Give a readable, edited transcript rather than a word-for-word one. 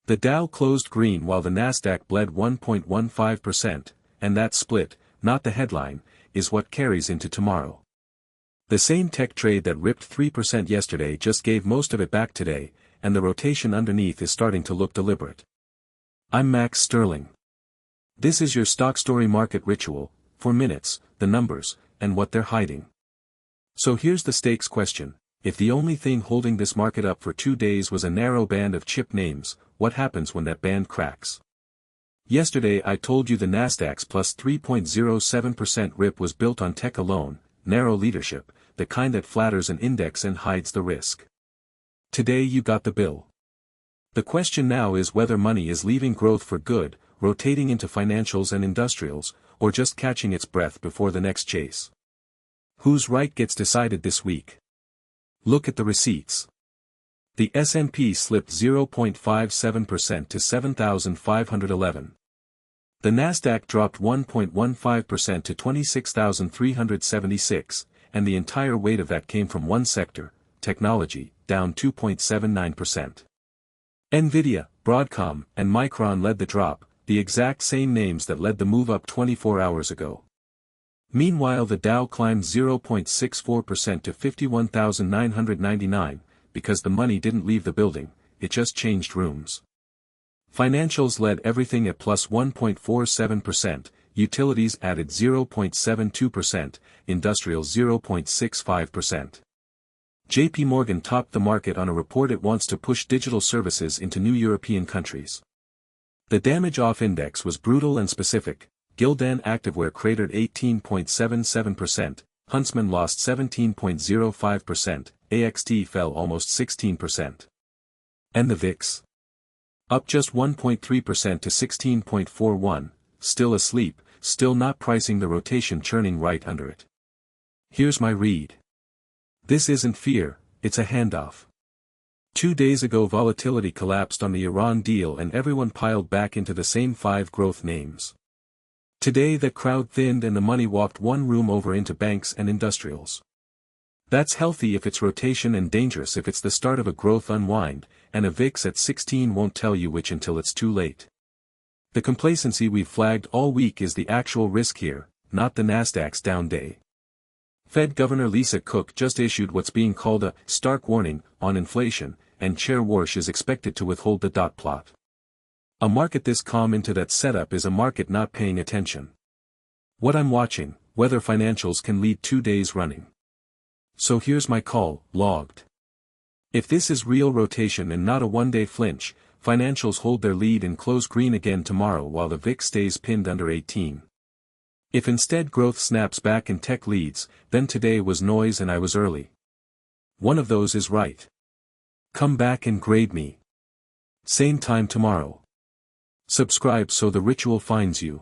The Dow closed green while the Nasdaq bled 1.15%, and that split, not the headline, is what carries into tomorrow. The same tech trade that ripped 3% yesterday just gave most of it back today, and the rotation underneath is starting to look deliberate. I'm Max Sterling. This is your StockStory market ritual, for minutes, the numbers, and what they're hiding. So here's the stakes question: if the only thing holding this market up for 2 days was a narrow band of chip names, what happens when that band cracks? Yesterday I told you the Nasdaq's plus 3.07% rip was built on tech alone, narrow leadership, the kind that flatters an index and hides the risk. Today you got the bill. The question now is whether money is leaving growth for good, rotating into financials and industrials, or just catching its breath before the next chase. Who's right gets decided this week. Look at the receipts. The S&P slipped 0.57% to 7,511. The Nasdaq dropped 1.15% to 26,376, and the entire weight of that came from one sector, technology, down 2.79%. Nvidia, Broadcom, and Micron led the drop, the exact same names that led the move up 24 hours ago. Meanwhile the Dow climbed 0.64% to 51,999, because the money didn't leave the building, it just changed rooms. Financials led everything at plus 1.47%, utilities added 0.72%, industrials 0.65%. JP Morgan topped the market on a report it wants to push digital services into new European countries. The damage-off index was brutal and specific. Gildan Activewear cratered 18.77%, Huntsman lost 17.05%, AXT fell almost 16%. And the VIX? Up just 1.3% to 16.41, still asleep, still not pricing the rotation churning right under it. Here's my read. This isn't fear, it's a handoff. 2 days ago volatility collapsed on the Iran deal and everyone piled back into the same 5 growth names. Today the crowd thinned and the money walked one room over into banks and industrials. That's healthy if it's rotation and dangerous if it's the start of a growth unwind, and a VIX at 16 won't tell you which until it's too late. The complacency we've flagged all week is the actual risk here, not the Nasdaq's down day. Fed Governor Lisa Cook just issued what's being called a stark warning on inflation, and Chair Warsh is expected to withhold the dot plot. A market this calm into that setup is a market not paying attention. What I'm watching, whether financials can lead 2 days running. So here's my call, logged. If this is real rotation and not a one-day flinch, financials hold their lead and close green again tomorrow while the VIX stays pinned under 18. If instead growth snaps back and tech leads, then today was noise and I was early. One of those is right. Come back and grade me. Same time tomorrow. Subscribe so the ritual finds you.